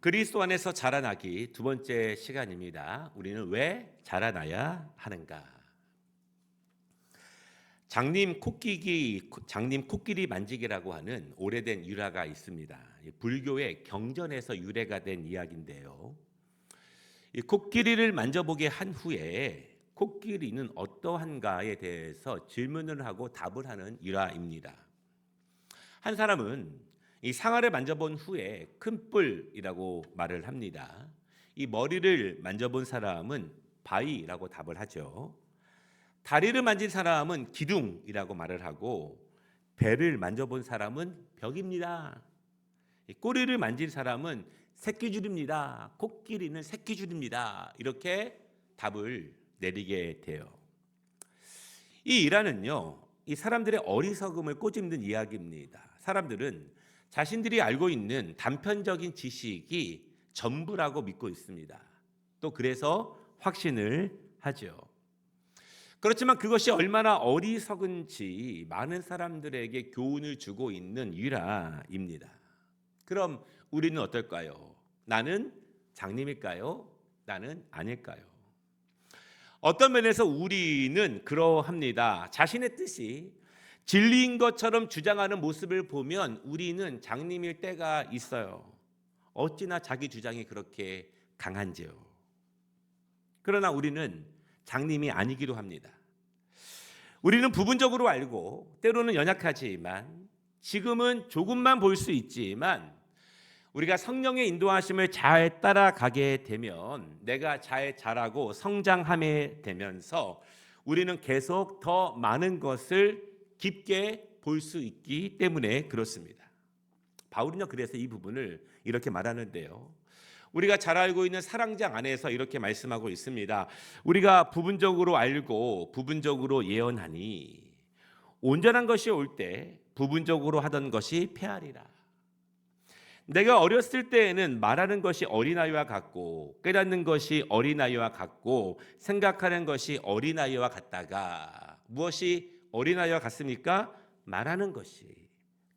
그리스도 안에서 자라나기 두 번째 시간입니다. 우리는 왜 자라나야 하는가? 장님 코끼리 만지기라고 하는 오래된 유래가 있습니다. 불교의 경전에서 유래가 된 이야기인데요. 이 코끼리를 만져보게 한 후에 코끼리는 어떠한가에 대해서 질문을 하고 답을 하는 일화입니다. 한 사람은 이 상아를 만져본 후에 큰 뿔이라고 말을 합니다. 이 머리를 만져본 사람은 바위라고 답을 하죠. 다리를 만진 사람은 기둥이라고 말을 하고, 배를 만져본 사람은 벽입니다. 이 꼬리를 만진 사람은 새끼줄입니다. 코끼리는 새끼줄입니다. 이렇게 답을 내리게 돼요. 이 일화는요, 이 사람들의 어리석음을 꼬집는 이야기입니다. 사람들은 자신들이 알고 있는 단편적인 지식이 전부라고 믿고 있습니다. 또 그래서 확신을 하죠. 그렇지만 그것이 얼마나 어리석은지 많은 사람들에게 교훈을 주고 있는 일화입니다. 그럼 우리는 어떨까요? 나는 장님일까요? 나는 아닐까요? 어떤 면에서 우리는 그러합니다. 자신의 뜻이 진리인 것처럼 주장하는 모습을 보면 우리는 장님일 때가 있어요. 어찌나 자기 주장이 그렇게 강한지요. 그러나 우리는 장님이 아니기도 합니다. 우리는 부분적으로 알고 때로는 연약하지만 지금은 조금만 볼 수 있지만 우리가 성령의 인도하심을 잘 따라가게 되면 내가 잘 자라고 성장하게 되면서 우리는 계속 더 많은 것을 깊게 볼 수 있기 때문에 그렇습니다. 바울은요, 그래서 이 부분을 이렇게 말하는데요. 우리가 잘 알고 있는 사랑장 안에서 이렇게 말씀하고 있습니다. 우리가 부분적으로 알고 부분적으로 예언하니 온전한 것이 올 때 부분적으로 하던 것이 패하리라. 내가 어렸을 때에는 말하는 것이 어린아이와 같고 깨닫는 것이 어린아이와 같고 생각하는 것이 어린아이와 같다가 무엇이 어린아이와 같습니까? 말하는 것이,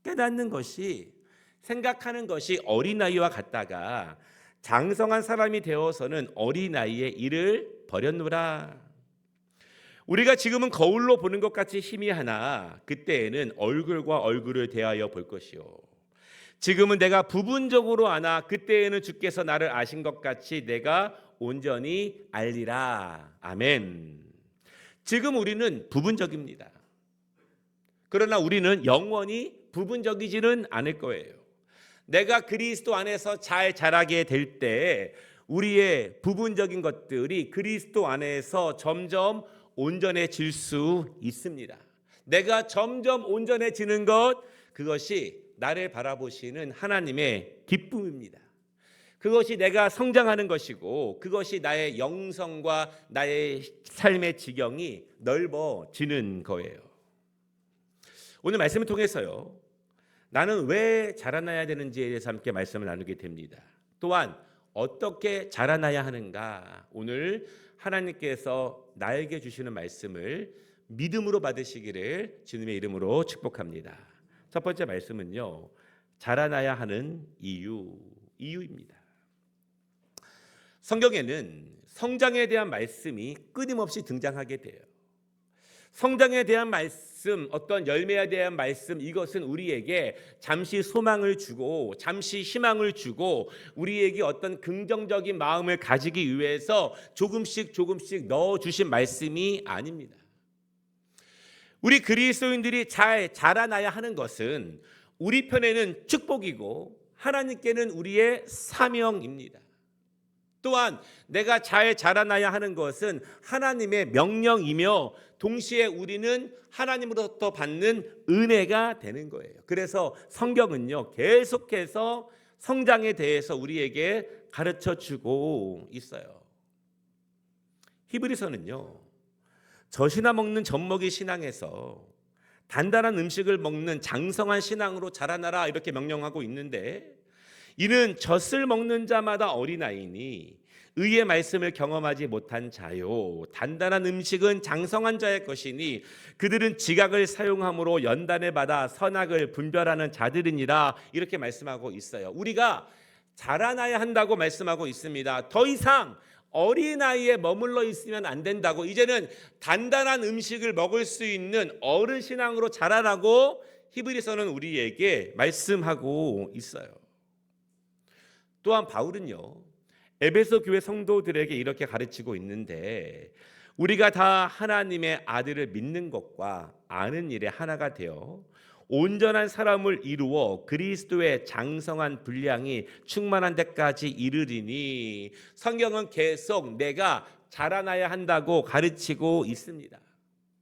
깨닫는 것이, 생각하는 것이 어린아이와 같다가 장성한 사람이 되어서는 어린아이의 일을 버렸노라. 우리가 지금은 거울로 보는 것 같이 희미하나 그때에는 얼굴과 얼굴을 대하여 볼 것이요. 지금은 내가 부분적으로 아나 그때에는 주께서 나를 아신 것 같이 내가 온전히 알리라. 아멘. 지금 우리는 부분적입니다. 그러나 우리는 영원히 부분적이지는 않을 거예요. 내가 그리스도 안에서 잘 자라게 될 때 우리의 부분적인 것들이 그리스도 안에서 점점 온전해질 수 있습니다. 내가 점점 온전해지는 것, 그것이 나를 바라보시는 하나님의 기쁨입니다. 그것이 내가 성장하는 것이고 그것이 나의 영성과 나의 삶의 지경이 넓어지는 거예요. 오늘 말씀을 통해서요, 나는 왜 자라나야 되는지에 대해서 함께 말씀을 나누게 됩니다. 또한 어떻게 자라나야 하는가, 오늘 하나님께서 나에게 주시는 말씀을 믿음으로 받으시기를 주님의 이름으로 축복합니다. 첫 번째 말씀은요, 자라나야 하는 이유입니다. 성경에는 성장에 대한 말씀이 끊임없이 등장하게 돼요. 성장에 대한 말씀, 어떤 열매에 대한 말씀, 이것은 우리에게 잠시 소망을 주고 잠시 희망을 주고 우리에게 어떤 긍정적인 마음을 가지기 위해서 조금씩 넣어주신 말씀이 아닙니다. 우리 그리스도인들이 잘 자라나야 하는 것은 우리 편에는 축복이고 하나님께는 우리의 사명입니다. 또한 내가 잘 자라나야 하는 것은 하나님의 명령이며 동시에 우리는 하나님으로부터 받는 은혜가 되는 거예요. 그래서 성경은요, 계속해서 성장에 대해서 우리에게 가르쳐주고 있어요. 히브리서는요, 젖이나 먹는 젖먹이 신앙에서 단단한 음식을 먹는 장성한 신앙으로 자라나라 이렇게 명령하고 있는데, 이는 젖을 먹는 자마다 어린아이니 의의 말씀을 경험하지 못한 자요, 단단한 음식은 장성한 자의 것이니 그들은 지각을 사용함으로 연단을 받아 선악을 분별하는 자들이니라, 이렇게 말씀하고 있어요. 우리가 자라나야 한다고 말씀하고 있습니다. 더 이상 어린아이에 머물러 있으면 안 된다고, 이제는 단단한 음식을 먹을 수 있는 어른 신앙으로 자라라고 히브리서는 우리에게 말씀하고 있어요. 또한 바울은요, 에베소 교회 성도들에게 이렇게 가르치고 있는데, 우리가 다 하나님의 아들을 믿는 것과 아는 일에 하나가 되어 온전한 사람을 이루어 그리스도의 장성한 분량이 충만한 데까지 이르리니, 성경은 계속 내가 자라나야 한다고 가르치고 있습니다.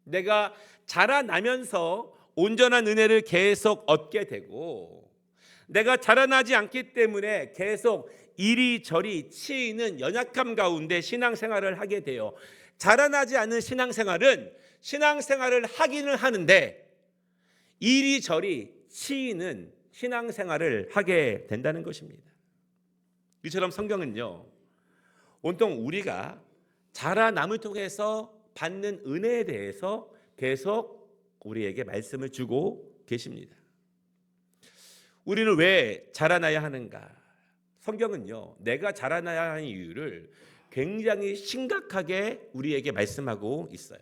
내가 자라나면서 온전한 은혜를 계속 얻게 되고, 내가 자라나지 않기 때문에 계속 이리저리 치이는 연약함 가운데 신앙생활을 하게 돼요. 자라나지 않는 신앙생활은 신앙생활을 하기는 하는데 이리저리 치이는 신앙생활을 하게 된다는 것입니다. 이처럼 성경은요, 온통 우리가 자라남을 통해서 받는 은혜에 대해서 계속 우리에게 말씀을 주고 계십니다. 우리는 왜 자라나야 하는가? 성경은요, 내가 자라나야 하는 이유를 굉장히 심각하게 우리에게 말씀하고 있어요.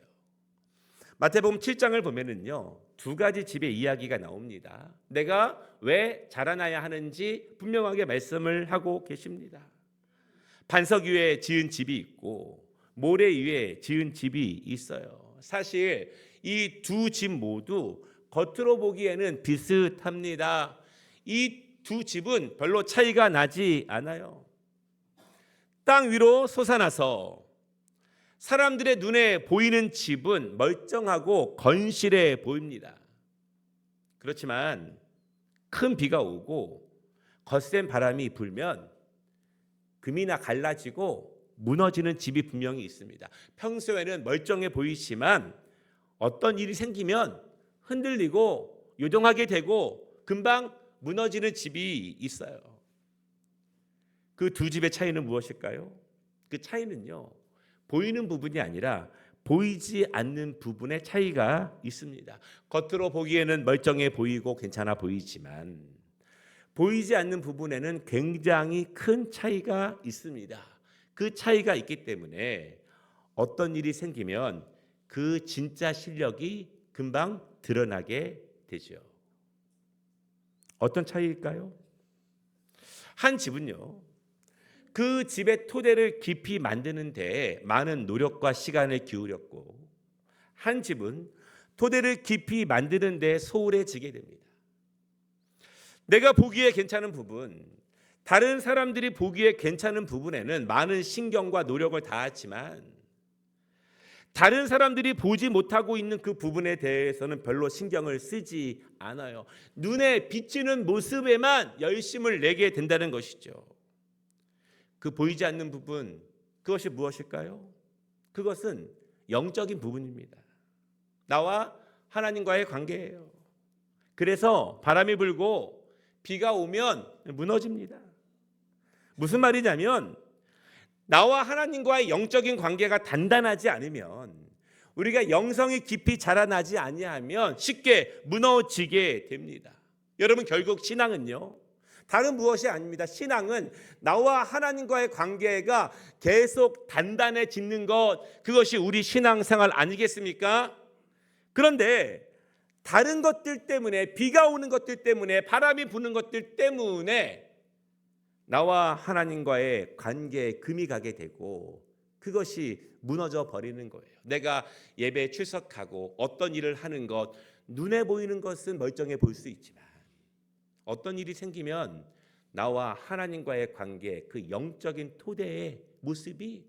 마태복음 7장을 보면은요, 두 가지 집의 이야기가 나옵니다. 내가 왜 자라나야 하는지 분명하게 말씀을 하고 계십니다. 반석 위에 지은 집이 있고 모래 위에 지은 집이 있어요. 사실 이 두 집 모두 겉으로 보기에는 비슷합니다. 이 두 집은 별로 차이가 나지 않아요. 땅 위로 솟아나서 사람들의 눈에 보이는 집은 멀쩡하고 건실해 보입니다. 그렇지만 큰 비가 오고 거센 바람이 불면 금이나 갈라지고 무너지는 집이 분명히 있습니다. 평소에는 멀쩡해 보이지만 어떤 일이 생기면 흔들리고 요동하게 되고 금방 무너지는 집이 있어요. 그 두 집의 차이는 무엇일까요? 그 차이는요, 보이는 부분이 아니라 보이지 않는 부분의 차이가 있습니다. 겉으로 보기에는 멀쩡해 보이고 괜찮아 보이지만 보이지 않는 부분에는 굉장히 큰 차이가 있습니다. 그 차이가 있기 때문에 어떤 일이 생기면 그 진짜 실력이 금방 드러나게 되죠. 어떤 차이일까요? 한 집은요, 그 집의 토대를 깊이 만드는 데 많은 노력과 시간을 기울였고, 한 집은 토대를 깊이 만드는 데 소홀해지게 됩니다. 내가 보기에 괜찮은 부분, 다른 사람들이 보기에 괜찮은 부분에는 많은 신경과 노력을 다하지만 다른 사람들이 보지 못하고 있는 그 부분에 대해서는 별로 신경을 쓰지 않아요. 눈에 비치는 모습에만 열심을 내게 된다는 것이죠. 그 보이지 않는 부분, 그것이 무엇일까요? 그것은 영적인 부분입니다. 나와 하나님과의 관계예요. 그래서 바람이 불고 비가 오면 무너집니다. 무슨 말이냐면, 나와 하나님과의 영적인 관계가 단단하지 않으면, 우리가 영성이 깊이 자라나지 아니하면 쉽게 무너지게 됩니다. 여러분, 결국 신앙은요, 다른 무엇이 아닙니다. 신앙은 나와 하나님과의 관계가 계속 단단해지는 것, 그것이 우리 신앙생활 아니겠습니까? 그런데 다른 것들 때문에, 비가 오는 것들 때문에, 바람이 부는 것들 때문에 나와 하나님과의 관계에 금이 가게 되고 그것이 무너져 버리는 거예요. 내가 예배에 출석하고 어떤 일을 하는 것, 눈에 보이는 것은 멀쩡해 보일 수 있지만 어떤 일이 생기면 나와 하나님과의 관계, 그 영적인 토대의 모습이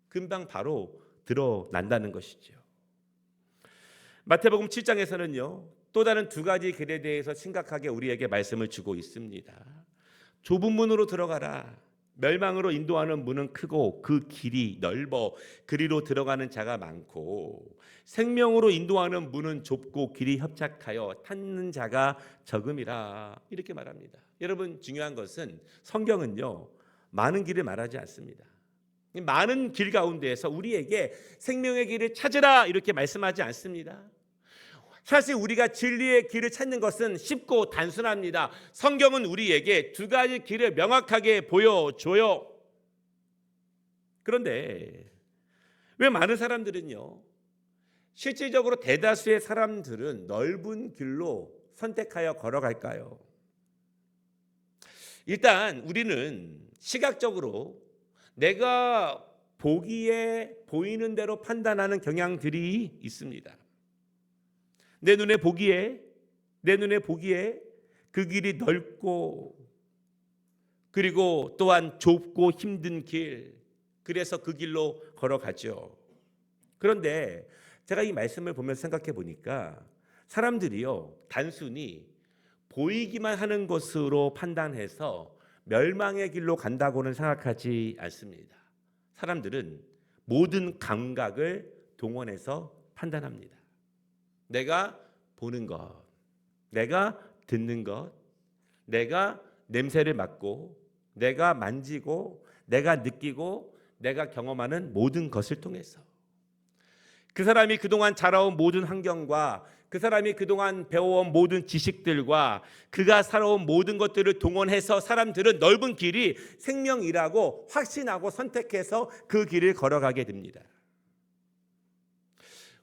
금방 바로 드러난다는 것이죠. 마태복음 7장에서는요, 또 다른 두 가지 길에 대해서 심각하게 우리에게 말씀을 주고 있습니다. 좁은 문으로 들어가라. 멸망으로 인도하는 문은 크고 그 길이 넓어 그리로 들어가는 자가 많고, 생명으로 인도하는 문은 좁고 길이 협착하여 찾는 자가 적음이라. 이렇게 말합니다. 여러분, 중요한 것은 성경은요, 많은 길을 말하지 않습니다. 많은 길 가운데에서 우리에게 생명의 길을 찾으라 이렇게 말씀하지 않습니다. 사실 우리가 진리의 길을 찾는 것은 쉽고 단순합니다. 성경은 우리에게 두 가지 길을 명확하게 보여줘요. 그런데 왜 많은 사람들은요, 실질적으로 대다수의 사람들은 넓은 길로 선택하여 걸어갈까요? 일단 우리는 시각적으로 내가 보기에 보이는 대로 판단하는 경향들이 있습니다. 내 눈에 보기에 그 길이 넓고, 그리고 또한 좁고 힘든 길, 그래서 그 길로 걸어가죠. 그런데 제가 이 말씀을 보면서 생각해 보니까 사람들이요, 단순히 보이기만 하는 것으로 판단해서 멸망의 길로 간다고는 생각하지 않습니다. 사람들은 모든 감각을 동원해서 판단합니다. 내가 보는 것, 내가 듣는 것, 내가 냄새를 맡고, 내가 만지고, 내가 느끼고, 내가 경험하는 모든 것을 통해서 그 사람이 그동안 자라온 모든 환경과 그 사람이 그동안 배워온 모든 지식들과 그가 살아온 모든 것들을 동원해서 사람들은 넓은 길이 생명이라고 확신하고 선택해서 그 길을 걸어가게 됩니다.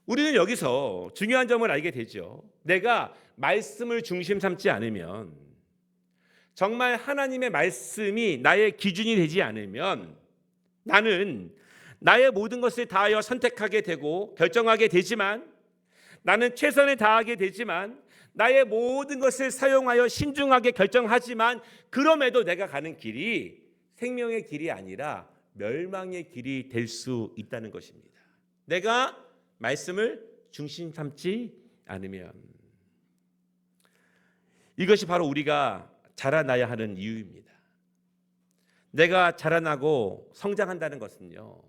우리는 여기서 중요한 점을 알게 되죠. 내가 말씀을 중심 삼지 않으면, 정말 하나님의 말씀이 나의 기준이 되지 않으면 나는 나의 모든 것을 다하여 선택하게 되고 결정하게 되지만, 나는 최선을 다하게 되지만, 나의 모든 것을 사용하여 신중하게 결정하지만, 그럼에도 내가 가는 길이 생명의 길이 아니라 멸망의 길이 될 수 있다는 것입니다. 내가 말씀을 중심 삼지 않으면. 이것이 바로 우리가 자라나야 하는 이유입니다. 내가 자라나고 성장한다는 것은요,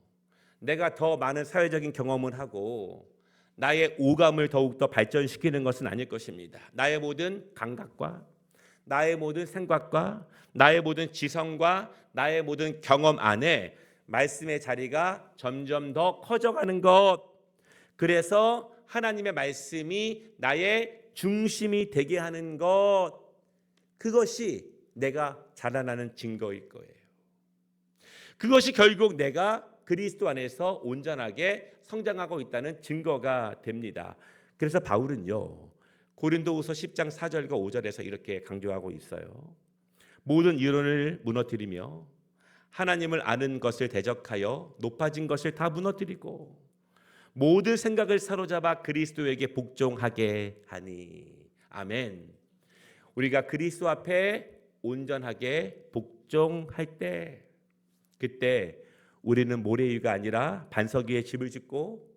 내가 더 많은 사회적인 경험을 하고 나의 오감을 더욱더 발전시키는 것은 아닐 것입니다. 나의 모든 감각과 나의 모든 생각과 나의 모든 지성과 나의 모든 경험 안에 말씀의 자리가 점점 더 커져가는 것, 그래서 하나님의 말씀이 나의 중심이 되게 하는 것, 그것이 내가 자라나는 증거일 거예요. 그것이 결국 내가 그리스도 안에서 온전하게 성장하고 있다는 증거가 됩니다. 그래서 바울은요, 고린도후서 10장 4절과 5절에서 이렇게 강조하고 있어요. 모든 이론을 무너뜨리며 하나님을 아는 것을 대적하여 높아진 것을 다 무너뜨리고 모든 생각을 사로잡아 그리스도에게 복종하게 하니. 아멘. 우리가 그리스도 앞에 온전하게 복종할 때, 그때 우리는 모래 위가 아니라 반석 위에 집을 짓고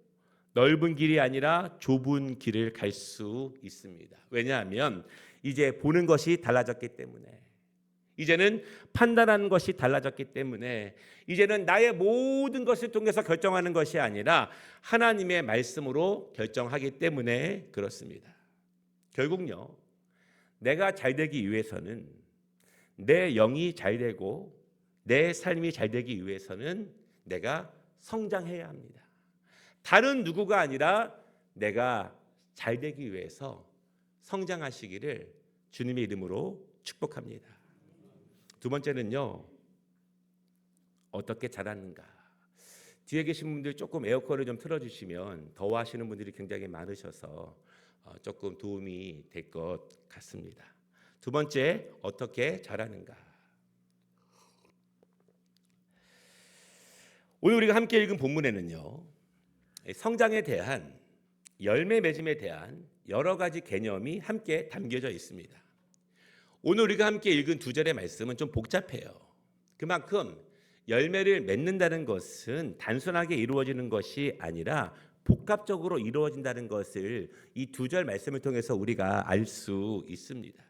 넓은 길이 아니라 좁은 길을 갈 수 있습니다. 왜냐하면 이제 보는 것이 달라졌기 때문에, 이제는 판단하는 것이 달라졌기 때문에, 이제는 나의 모든 것을 통해서 결정하는 것이 아니라 하나님의 말씀으로 결정하기 때문에 그렇습니다. 결국요, 내가 잘 되기 위해서는, 내 영이 잘 되고 내 삶이 잘 되기 위해서는 내가 성장해야 합니다. 다른 누구가 아니라 내가 잘 되기 위해서 성장하시기를 주님의 이름으로 축복합니다. 두 번째는요, 어떻게 자라는가. 뒤에 계신 분들 조금 에어컨을 좀 틀어주시면 더워하시는 분들이 굉장히 많으셔서 조금 도움이 될 것 같습니다. 두 번째, 어떻게 자라는가. 오늘 우리가 함께 읽은 본문에는요, 성장에 대한, 열매 맺음에 대한 여러 가지 개념이 함께 담겨져 있습니다. 오늘 우리가 함께 읽은 두 절의 말씀은 좀 복잡해요. 그만큼 열매를 맺는다는 것은 단순하게 이루어지는 것이 아니라 복합적으로 이루어진다는 것을 이 두 절 말씀을 통해서 우리가 알 수 있습니다.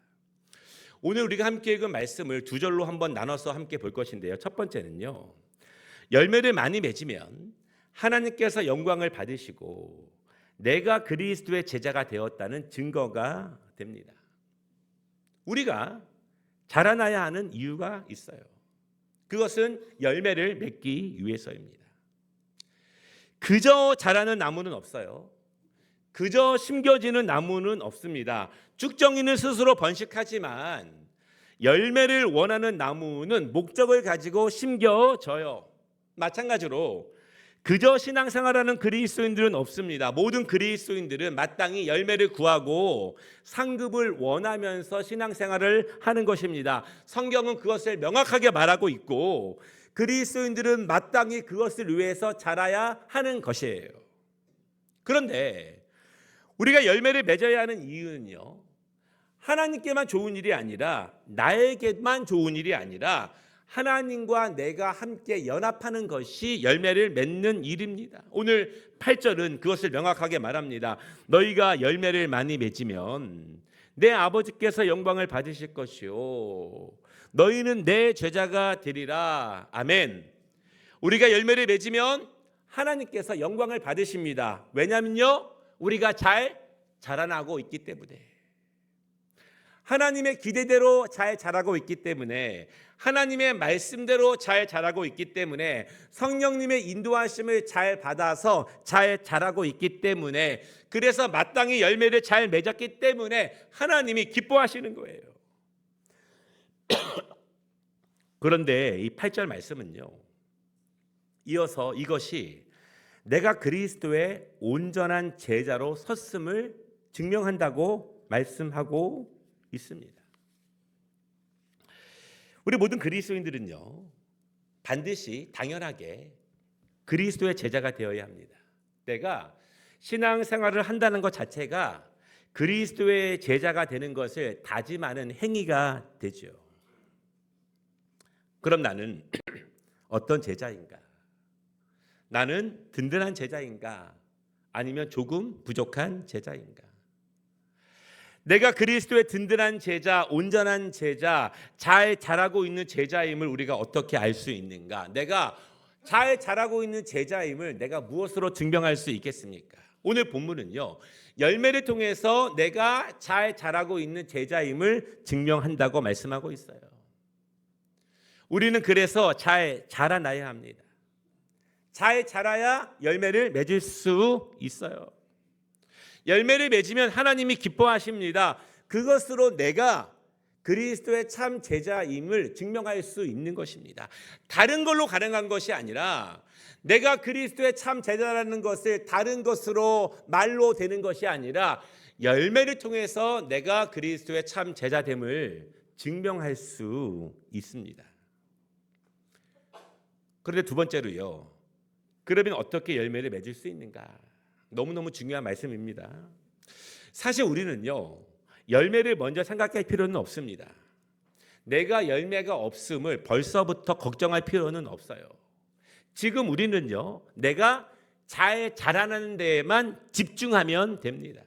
오늘 우리가 함께 읽은 말씀을 두 절로 한번 나눠서 함께 볼 것인데요. 첫 번째는요, 열매를 많이 맺으면 하나님께서 영광을 받으시고 내가 그리스도의 제자가 되었다는 증거가 됩니다. 우리가 자라나야 하는 이유가 있어요. 그것은 열매를 맺기 위해서입니다. 그저 자라는 나무는 없어요. 그저 심겨지는 나무는 없습니다. 쭉정이는 스스로 번식하지만 열매를 원하는 나무는 목적을 가지고 심겨져요. 마찬가지로 그저 신앙생활하는 그리스도인들은 없습니다. 모든 그리스도인들은 마땅히 열매를 구하고 상급을 원하면서 신앙생활을 하는 것입니다. 성경은 그것을 명확하게 말하고 있고 그리스도인들은 마땅히 그것을 위해서 자라야 하는 것이에요. 그런데 우리가 열매를 맺어야 하는 이유는요, 하나님께만 좋은 일이 아니라 나에게만 좋은 일이 아니라 하나님과 내가 함께 연합하는 것이 열매를 맺는 일입니다. 오늘 8절은 그것을 명확하게 말합니다. 너희가 열매를 많이 맺으면 내 아버지께서 영광을 받으실 것이요 너희는 내 제자가 되리라. 아멘. 우리가 열매를 맺으면 하나님께서 영광을 받으십니다. 왜냐면요, 우리가 잘 자라나고 있기 때문에, 하나님의 기대대로 잘 자라고 있기 때문에, 하나님의 말씀대로 잘 자라고 있기 때문에, 성령님의 인도하심을 잘 받아서 잘 자라고 있기 때문에, 그래서 마땅히 열매를 잘 맺었기 때문에 하나님이 기뻐하시는 거예요. 그런데 이 8절 말씀은요, 이어서 이것이 내가 그리스도의 온전한 제자로 섰음을 증명한다고 말씀하고 있습니다. 우리 모든 그리스도인들은요, 반드시 당연하게 그리스도의 제자가 되어야 합니다. 내가 신앙생활을 한다는 것 자체가 그리스도의 제자가 되는 것을 다짐하는 행위가 되죠. 그럼 나는 어떤 제자인가? 나는 든든한 제자인가? 아니면 조금 부족한 제자인가? 내가 그리스도의 든든한 제자, 온전한 제자, 잘 자라고 있는 제자임을 우리가 어떻게 알 수 있는가? 내가 잘 자라고 있는 제자임을 내가 무엇으로 증명할 수 있겠습니까? 오늘 본문은요, 열매를 통해서 내가 잘 자라고 있는 제자임을 증명한다고 말씀하고 있어요. 우리는 그래서 잘 자라나야 합니다. 잘 자라야 열매를 맺을 수 있어요. 열매를 맺으면 하나님이 기뻐하십니다. 그것으로 내가 그리스도의 참 제자임을 증명할 수 있는 것입니다. 다른 걸로 가능한 것이 아니라, 내가 그리스도의 참 제자라는 것을 다른 것으로 말로 되는 것이 아니라 열매를 통해서 내가 그리스도의 참 제자됨을 증명할 수 있습니다. 그런데 두 번째로요, 그러면 어떻게 열매를 맺을 수 있는가? 너무너무 중요한 말씀입니다. 사실 우리는요, 열매를 먼저 생각할 필요는 없습니다. 내가 열매가 없음을 벌써부터 걱정할 필요는 없어요. 지금 우리는요, 내가 잘 자라나는 데에만 집중하면 됩니다.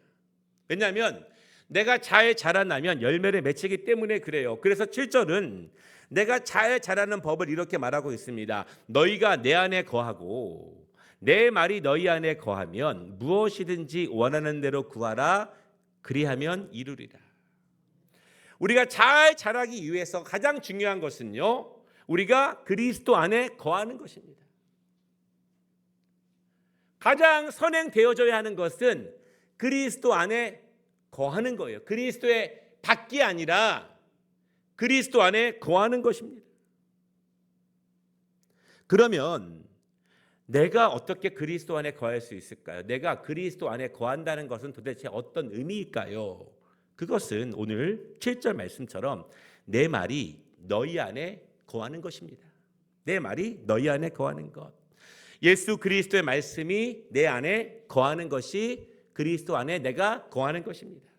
왜냐하면 내가 잘 자라나면 열매를 맺히기 때문에 그래요. 그래서 7절은 내가 잘 자라는 법을 이렇게 말하고 있습니다. 너희가 내 안에 거하고 내 말이 너희 안에 거하면 무엇이든지 원하는 대로 구하라. 그리하면 이루리라. 우리가 잘 자라기 위해서 가장 중요한 것은요, 우리가 그리스도 안에 거하는 것입니다. 가장 선행되어져야 하는 것은 그리스도 안에 거하는 거예요. 그리스도의 밖이 아니라 그리스도 안에 거하는 것입니다. 그러면 내가 어떻게 그리스도 안에 거할 수 있을까요? 내가 그리스도 안에 거한다는 것은 도대체 어떤 의미일까요? 그것은 오늘 7절 말씀처럼 내 말이 너희 안에 거하는 것입니다. 내 말이 너희 안에 거하는 것. 예수 그리스도의 말씀이 내 안에 거하는 것이 그리스도 안에 내가 거하는 것입니다.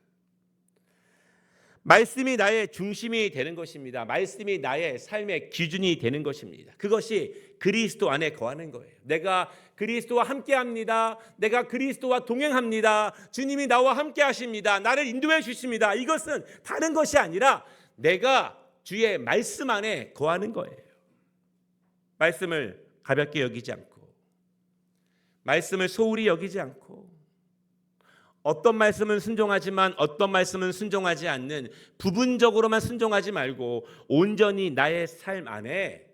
말씀이 나의 중심이 되는 것입니다. 말씀이 나의 삶의 기준이 되는 것입니다. 그것이 그리스도 안에 거하는 거예요. 내가 그리스도와 함께합니다. 내가 그리스도와 동행합니다. 주님이 나와 함께하십니다. 나를 인도해 주십니다. 이것은 다른 것이 아니라 내가 주의 말씀 안에 거하는 거예요. 말씀을 가볍게 여기지 않고, 말씀을 소홀히 여기지 않고, 어떤 말씀은 순종하지만 어떤 말씀은 순종하지 않는, 부분적으로만 순종하지 말고 온전히 나의 삶 안에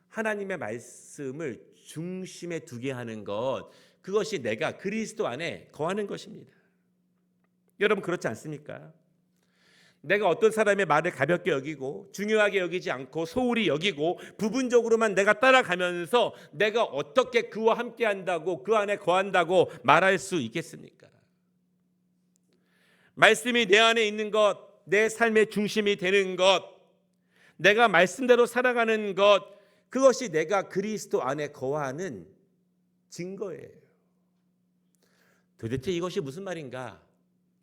하나님의 말씀을 중심에 두게 하는 것, 그것이 내가 그리스도 안에 거하는 것입니다. 여러분 그렇지 않습니까? 내가 어떤 사람의 말을 가볍게 여기고 중요하게 여기지 않고 소홀히 여기고 부분적으로만 내가 따라가면서 내가 어떻게 그와 함께한다고 그 안에 거한다고 말할 수 있겠습니까? 말씀이 내 안에 있는 것, 내 삶의 중심이 되는 것, 내가 말씀대로 살아가는 것, 그것이 내가 그리스도 안에 거하는 증거예요. 도대체 이것이 무슨 말인가?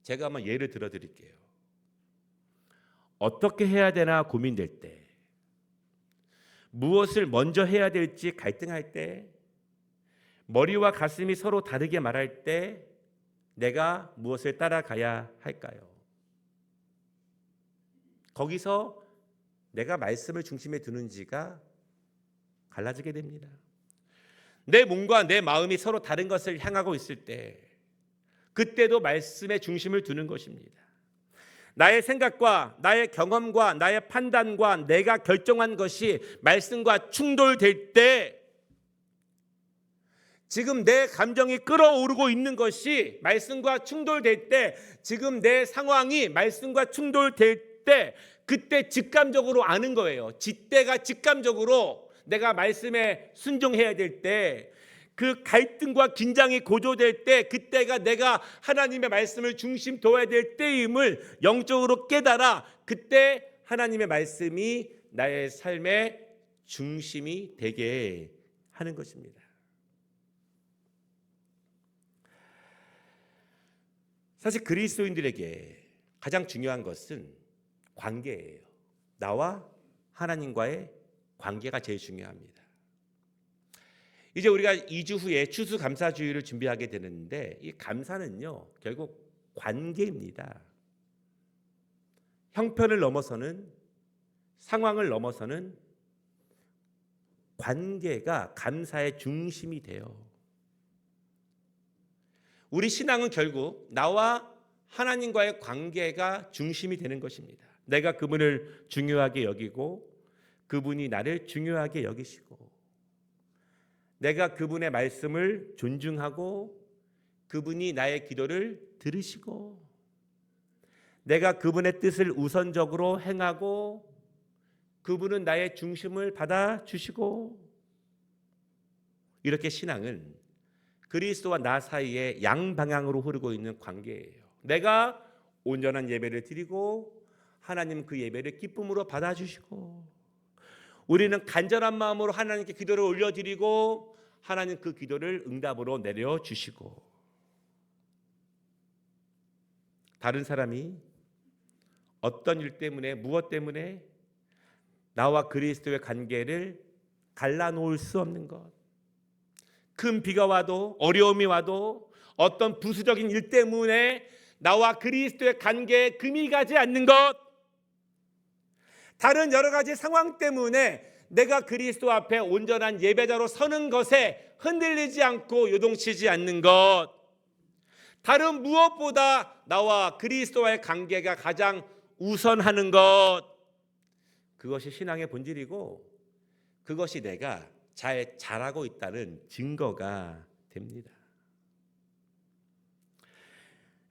제가 한번 예를 들어 드릴게요. 어떻게 해야 되나 고민될 때, 무엇을 먼저 해야 될지 갈등할 때, 머리와 가슴이 서로 다르게 말할 때 내가 무엇을 따라가야 할까요? 거기서 내가 말씀을 중심에 두는지가 갈라지게 됩니다. 내 몸과 내 마음이 서로 다른 것을 향하고 있을 때 그때도 말씀의 중심을 두는 것입니다. 나의 생각과 나의 경험과 나의 판단과 내가 결정한 것이 말씀과 충돌될 때, 지금 내 감정이 끌어오르고 있는 것이 말씀과 충돌될 때, 지금 내 상황이 말씀과 충돌될 때, 그때 직감적으로 아는 거예요. 짖대가 직감적으로 내가 말씀에 순종해야 될 때, 그 갈등과 긴장이 고조될 때, 그때가 내가 하나님의 말씀을 중심 둬야 될 때임을 영적으로 깨달아 그때 하나님의 말씀이 나의 삶의 중심이 되게 하는 것입니다. 사실 그리스도인들에게 가장 중요한 것은 관계예요. 나와 하나님과의 관계가 제일 중요합니다. 이제 우리가 2주 후에 추수감사주일을 준비하게 되는데, 이 감사는요 결국 관계입니다. 형편을 넘어서는, 상황을 넘어서는 관계가 감사의 중심이 돼요. 우리 신앙은 결국 나와 하나님과의 관계가 중심이 되는 것입니다. 내가 그분을 중요하게 여기고 그분이 나를 중요하게 여기시고, 내가 그분의 말씀을 존중하고 그분이 나의 기도를 들으시고, 내가 그분의 뜻을 우선적으로 행하고 그분은 나의 중심을 받아주시고, 이렇게 신앙은 그리스도와 나 사이에 양방향으로 흐르고 있는 관계예요. 내가 온전한 예배를 드리고 하나님 그 예배를 기쁨으로 받아주시고, 우리는 간절한 마음으로 하나님께 기도를 올려드리고 하나님 그 기도를 응답으로 내려주시고, 다른 사람이 어떤 일 때문에 무엇 때문에 나와 그리스도의 관계를 갈라놓을 수 없는 것, 큰 비가 와도 어려움이 와도 어떤 부수적인 일 때문에 나와 그리스도의 관계에 금이 가지 않는 것, 다른 여러 가지 상황 때문에 내가 그리스도 앞에 온전한 예배자로 서는 것에 흔들리지 않고 요동치지 않는 것, 다른 무엇보다 나와 그리스도와의 관계가 가장 우선하는 것, 그것이 신앙의 본질이고 그것이 내가 잘 잘하고 있다는 증거가 됩니다.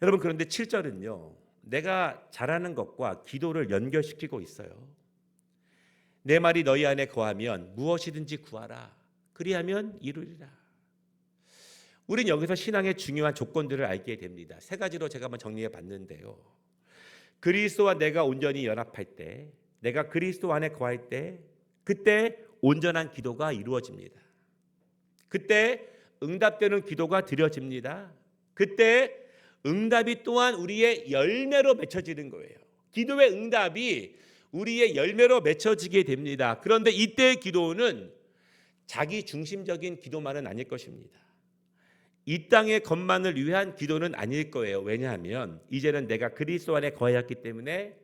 여러분, 그런데 7절은요 내가 잘하는 것과 기도를 연결시키고 있어요. 내 말이 너희 안에 거하면 무엇이든지 구하라, 그리하면 이루리라. 우린 여기서 신앙의 중요한 조건들을 알게 됩니다. 세 가지로 제가 한번 정리해 봤는데요. 그리스도와 내가 온전히 연합할 때, 내가 그리스도 안에 거할 때, 그때 온전한 기도가 이루어집니다. 그때 응답되는 기도가 드려집니다. 그때 응답이 또한 우리의 열매로 맺혀지는 거예요. 기도의 응답이 우리의 열매로 맺혀지게 됩니다. 그런데 이때의 기도는 자기 중심적인 기도만은 아닐 것입니다. 이 땅의 것만을 위한 기도는 아닐 거예요. 왜냐하면 이제는 내가 그리스도 안에 거하였기 때문에,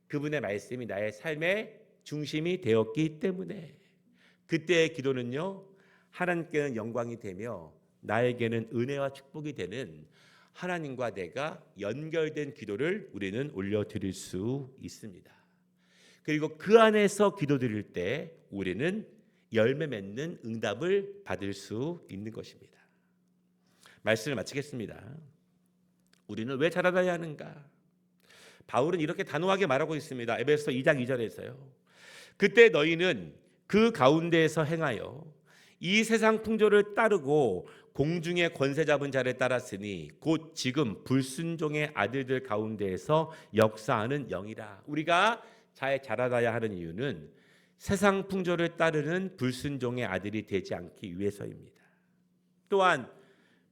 그분의 말씀이 나의 삶의 중심이 되었기 때문에, 그때의 기도는요 하나님께는 영광이 되며 나에게는 은혜와 축복이 되는, 하나님과 내가 연결된 기도를 우리는 올려드릴 수 있습니다. 그리고 그 안에서 기도드릴 때 우리는 열매 맺는 응답을 받을 수 있는 것입니다. 말씀을 마치겠습니다. 우리는 왜 자라나야 하는가? 바울은 이렇게 단호하게 말하고 있습니다. 에베소 2장 2절에서요. 그때 너희는 그 가운데에서 행하여 이 세상 풍조를 따르고 공중의 권세 잡은 자를 따랐으니 곧 지금 불순종의 아들들 가운데에서 역사하는 영이라. 우리가 잘 자라나야 하는 이유는 세상 풍조를 따르는 불순종의 아들이 되지 않기 위해서입니다. 또한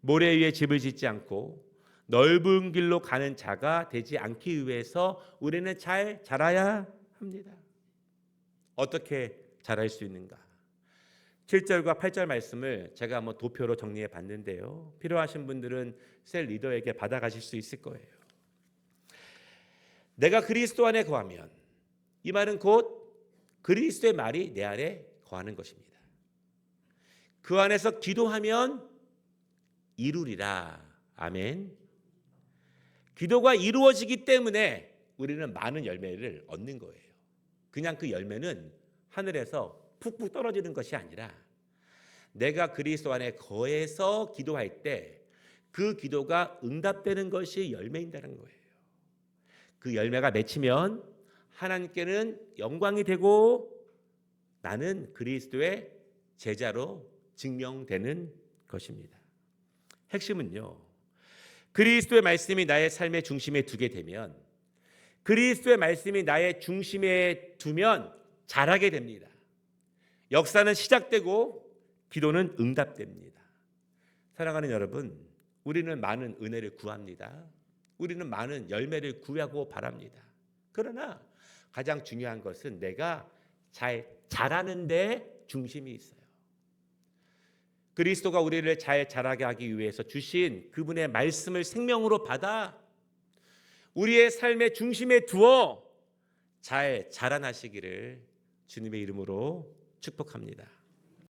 모래 위에 집을 짓지 않고 넓은 길로 가는 자가 되지 않기 위해서 우리는 잘 자라야 합니다. 어떻게 자랄 수 있는가? 7절과 8절 말씀을 제가 한번 도표로 정리해 봤는데요. 필요하신 분들은 셀 리더에게 받아가실 수 있을 거예요. 내가 그리스도 안에 거하면, 이 말은 곧 그리스도의 말이 내 안에 거하는 것입니다. 그 안에서 기도하면 이루리라. 아멘. 기도가 이루어지기 때문에 우리는 많은 열매를 얻는 거예요. 그냥 그 열매는 하늘에서 푹푹 떨어지는 것이 아니라 내가 그리스도 안에 거해서 기도할 때 그 기도가 응답되는 것이 열매인다는 거예요. 그 열매가 맺히면 하나님께는 영광이 되고 나는 그리스도의 제자로 증명되는 것입니다. 핵심은요, 그리스도의 말씀이 나의 삶의 중심에 두게 되면, 그리스도의 말씀이 나의 중심에 두면 자라게 됩니다. 역사는 시작되고 기도는 응답됩니다. 사랑하는 여러분, 우리는 많은 은혜를 구합니다. 우리는 많은 열매를 구하고 바랍니다. 그러나 가장 중요한 것은 내가 잘 자라는 데 중심이 있어요. 그리스도가 우리를 잘 자라게 하기 위해서 주신 그분의 말씀을 생명으로 받아 우리의 삶의 중심에 두어 잘 자라나시기를 주님의 이름으로 축복합니다.